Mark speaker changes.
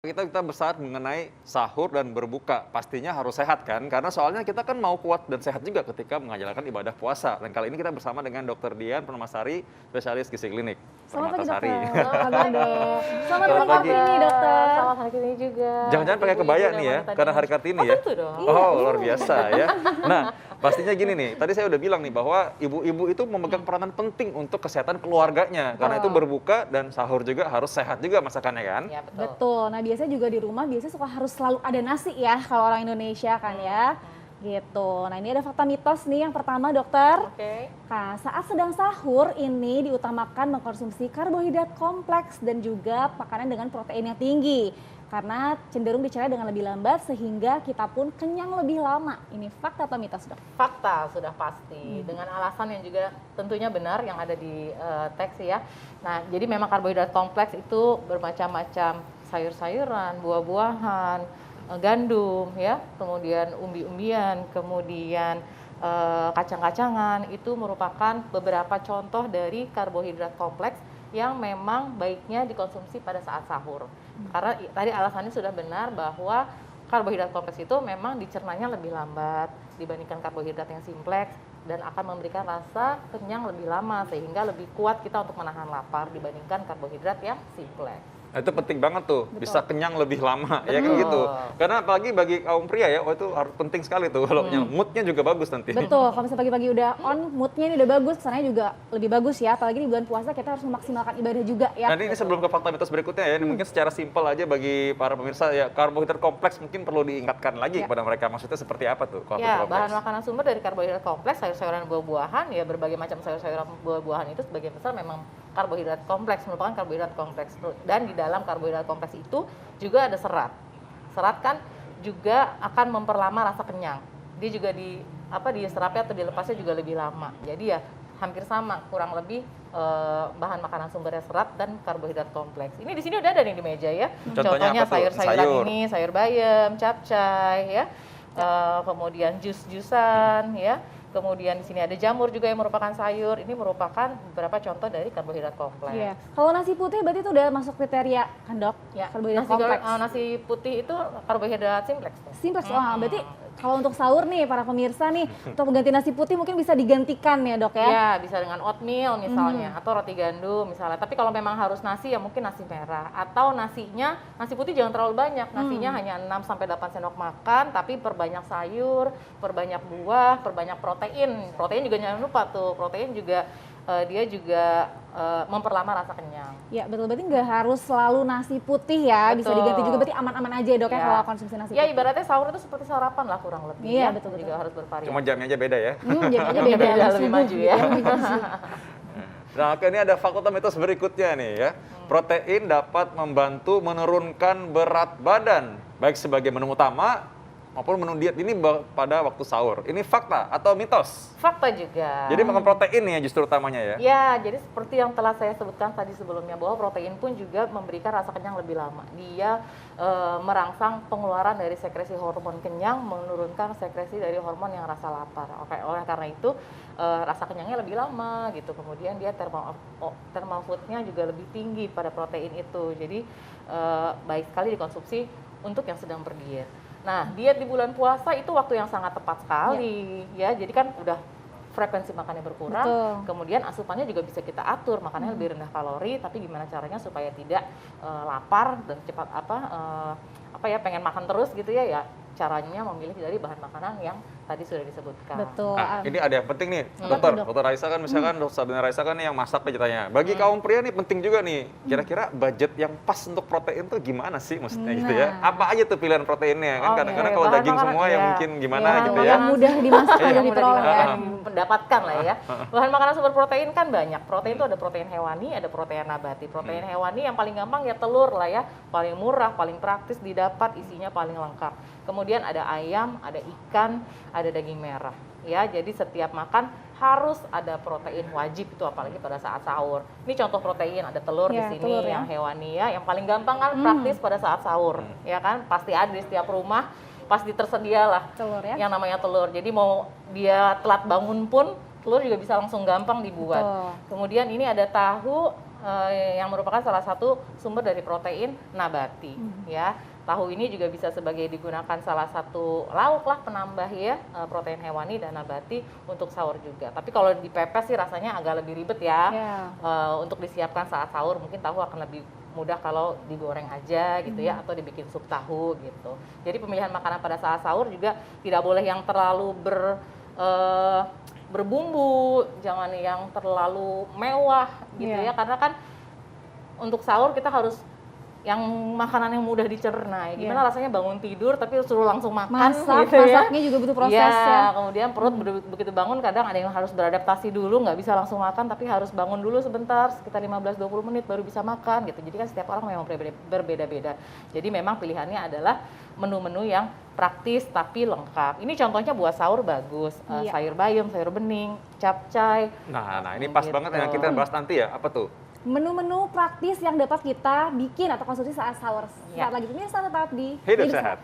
Speaker 1: Kita bersaat mengenai sahur dan berbuka. Pastinya harus sehat kan? Karena soalnya kita kan mau kuat dan sehat juga ketika menjalankan ibadah puasa. Dan kali ini kita bersama dengan Dr. Dian Permatasari, spesialis gizi klinik.
Speaker 2: Selamat pagi dokter.
Speaker 1: Permatasari.
Speaker 2: Selamat pagi. Selamat
Speaker 1: Selamat
Speaker 2: hari
Speaker 1: pagi.
Speaker 2: ini dokter.
Speaker 3: Selamat hari Kartini juga.
Speaker 1: Jangan-jangan pakai kebaya nih ya, karena hari Kartini ya?
Speaker 3: Tentu dong.
Speaker 1: Oh, luar biasa ya. Nah, pastinya gini nih, tadi saya udah bilang nih bahwa ibu-ibu itu memegang peranan penting untuk kesehatan keluarganya. Karena itu berbuka dan sahur juga harus sehat juga masakannya kan?
Speaker 3: Ya, betul.
Speaker 2: Betul. Nah biasanya juga di rumah biasanya suka harus selalu ada nasi ya kalau orang Indonesia kan ya. Gitu. Nah ini ada fakta mitos nih yang pertama dokter.
Speaker 3: Oke.
Speaker 2: Nah, saat sedang sahur ini diutamakan mengkonsumsi karbohidrat kompleks dan juga makanan dengan protein yang tinggi. Karena cenderung dicerna dengan lebih lambat sehingga kita pun kenyang lebih lama. Ini fakta atau mitos dok?
Speaker 3: Fakta sudah pasti dengan alasan yang juga tentunya benar yang ada di teks ya. Nah, jadi memang karbohidrat kompleks itu bermacam-macam, sayur-sayuran, buah-buahan, gandum ya, kemudian umbi-umbian, kemudian kacang-kacangan itu merupakan beberapa contoh dari karbohidrat kompleks yang memang baiknya dikonsumsi pada saat sahur. Karena tadi alasannya sudah benar bahwa karbohidrat kompleks itu memang dicernanya lebih lambat dibandingkan karbohidrat yang simpleks dan akan memberikan rasa kenyang lebih lama sehingga lebih kuat kita untuk menahan lapar dibandingkan karbohidrat yang simpleks.
Speaker 1: Nah, itu penting banget tuh, bisa kenyang lebih lama, ya kan
Speaker 3: Betul.
Speaker 1: gitu. Karena apalagi bagi kaum pria ya, itu harus penting sekali tuh, kalau kenyang. Moodnya juga bagus nanti.
Speaker 2: Betul, kalau misalnya pagi-pagi udah on, moodnya ini udah bagus, kesannya juga lebih bagus ya. Apalagi di bulan puasa kita harus memaksimalkan ibadah juga ya.
Speaker 1: Nah ini sebelum ke fakta mitos berikutnya ya, ini mungkin secara simpel aja bagi para pemirsa ya, karbohidrat kompleks mungkin perlu diingatkan lagi kepada mereka. Maksudnya seperti apa tuh karbohidrat
Speaker 3: Ya,
Speaker 1: kompleks?
Speaker 3: bahan makanan sumber dari karbohidrat kompleks, sayur-sayuran buah-buahan, ya berbagai macam sayur-sayuran buah-buahan itu sebagian besar memang karbohidrat kompleks, merupakan karbohidrat kompleks. Dan di dalam karbohidrat kompleks itu juga ada serat. Serat kan juga akan memperlama rasa kenyang. Dia juga diserapnya atau dilepasnya juga lebih lama. Jadi ya hampir sama, kurang lebih bahan makanan sumbernya serat dan karbohidrat kompleks. Ini di sini udah ada nih di meja ya.
Speaker 1: Contohnya apa tuh?
Speaker 3: sayur-sayuran
Speaker 1: Sayur.
Speaker 3: ini, sayur bayam, capcay ya. Kemudian jus-jusan ya. Kemudian di sini ada jamur juga yang merupakan sayur. Ini merupakan beberapa contoh dari karbohidrat kompleks.
Speaker 2: Iya. Kalau nasi putih berarti itu udah masuk kriteria kan dok?
Speaker 3: Ya,
Speaker 2: Karbohidrat kompleks.
Speaker 3: nasi putih itu karbohidrat simpleks.
Speaker 2: Simpleks, wah berarti kalau untuk sahur nih para pemirsa nih, untuk mengganti nasi putih mungkin bisa digantikan ya dok ya?
Speaker 3: Ya, bisa dengan oatmeal misalnya, atau roti gandum misalnya. Tapi kalau memang harus nasi ya mungkin nasi merah. Atau nasi putih jangan terlalu banyak. Nasinya hanya 6-8 sendok makan, tapi perbanyak sayur, perbanyak buah, perbanyak protein. Protein juga jangan lupa tuh, protein juga dia juga memperlama rasa kenyang.
Speaker 2: Ya betul, berarti nggak harus selalu nasi putih ya, bisa
Speaker 3: Betul.
Speaker 2: diganti juga berarti aman-aman aja ya dok ya
Speaker 3: Ya.
Speaker 2: kalau konsumsi nasi
Speaker 3: Ya
Speaker 2: putih.
Speaker 3: ibaratnya sahur itu seperti sarapan lah kurang lebih.
Speaker 2: Iya,
Speaker 3: ya.
Speaker 2: betul.
Speaker 3: Juga harus bervariasi.
Speaker 1: Cuma jamnya aja beda ya.
Speaker 2: Jadinya
Speaker 3: Beda,
Speaker 2: beda,
Speaker 3: lebih
Speaker 2: subuh
Speaker 3: maju ya.
Speaker 2: lebih maju.
Speaker 1: Nah, oke, ini ada fakta mitos berikutnya nih ya. Protein dapat membantu menurunkan berat badan, baik sebagai menu utama maupun menu diet ini pada waktu sahur. Ini fakta atau mitos?
Speaker 3: Fakta juga.
Speaker 1: Jadi makan protein ya justru utamanya ya?
Speaker 3: Ya, jadi seperti yang telah saya sebutkan tadi sebelumnya bahwa protein pun juga memberikan rasa kenyang lebih lama. Dia merangsang pengeluaran dari sekresi hormon kenyang, menurunkan sekresi dari hormon yang rasa lapar. Oke, oleh karena itu rasa kenyangnya lebih lama gitu. Kemudian dia thermal food-nya juga lebih tinggi pada protein itu. Jadi baik sekali dikonsumsi untuk yang sedang berdiet. Nah, diet di bulan puasa itu waktu yang sangat tepat sekali ya. Jadi kan udah frekuensi makannya berkurang,
Speaker 2: Betul.
Speaker 3: kemudian asupannya juga bisa kita atur, makannya lebih rendah kalori, tapi gimana caranya supaya tidak lapar dan cepat pengen makan terus gitu ya, ya caranya memilih dari bahan makanan yang tadi sudah disebutkan.
Speaker 2: Betul.
Speaker 1: Nah, ini ada yang penting nih,
Speaker 2: Apa
Speaker 1: dokter.
Speaker 2: tuh, Dok?
Speaker 1: Dokter Raisa kan misalkan, Dokter Sabrina Raisa kan yang masak nih ceritanya. Bagi kaum pria nih penting juga nih, kira-kira budget yang pas untuk protein tuh gimana sih maksudnya gitu ya?
Speaker 2: Nah.
Speaker 1: Apa aja tuh pilihan proteinnya? Kan
Speaker 3: Oke,
Speaker 1: kadang-kadang kalau
Speaker 3: bahan
Speaker 1: daging
Speaker 3: makanan,
Speaker 1: semua ya
Speaker 3: iya.
Speaker 1: mungkin gimana
Speaker 3: Iya,
Speaker 1: gitu ya?
Speaker 2: Yang mudah dimasak, mudah
Speaker 3: Yang mudah
Speaker 2: diperoleh ya.
Speaker 3: mendapatkan lah ya. Bahan makanan sumber protein kan banyak. Protein itu ada protein hewani, ada protein nabati. Protein hewani yang paling gampang ya telur lah ya, paling murah, paling praktis didapat, isinya paling lengkap. Kemudian ada ayam, ada ikan, ada daging merah. Ya, jadi setiap makan harus ada protein wajib itu apalagi pada saat sahur. Ini contoh protein, ada telur
Speaker 2: Ya,
Speaker 3: di sini
Speaker 2: telur ya.
Speaker 3: yang hewani ya, yang paling gampang kan praktis pada saat sahur, ya kan? Pasti ada di setiap rumah, pasti tersedia lah
Speaker 2: Telur ya.
Speaker 3: yang namanya telur. Jadi mau dia telat bangun pun telur juga bisa langsung gampang dibuat.
Speaker 2: Betul.
Speaker 3: Kemudian ini ada tahu, yang merupakan salah satu sumber dari protein nabati ya. Tahu ini juga bisa sebagai digunakan salah satu lauk lah penambah ya protein hewani dan nabati untuk sahur juga. Tapi kalau dipepes sih rasanya agak lebih ribet ya. Untuk disiapkan saat sahur mungkin tahu akan lebih mudah kalau digoreng aja gitu ya atau dibikin sup tahu gitu. Jadi pemilihan makanan pada saat sahur juga tidak boleh yang terlalu berbumbu, jangan yang terlalu mewah gitu ya, karena kan untuk sahur kita harus yang makanan yang mudah dicerna. Gimana rasanya bangun tidur tapi suruh langsung makan gitu ya.
Speaker 2: Masaknya juga butuh proses ya.
Speaker 3: Kemudian perut begitu bangun kadang ada yang harus beradaptasi dulu, nggak bisa langsung makan tapi harus bangun dulu sebentar sekitar 15-20 menit baru bisa makan gitu. Jadi kan setiap orang memang berbeda-beda. Jadi memang pilihannya adalah menu-menu yang praktis tapi lengkap. Ini contohnya buat sahur bagus, sayur bayam, sayur bening, capcay.
Speaker 1: Nah ini pas banget yang kita bahas nanti ya, apa tuh?
Speaker 2: Menu-menu praktis yang dapat kita bikin atau konsumsi saat sahur. Saat lagi pemirsa tetap di
Speaker 1: Hidup Sehat.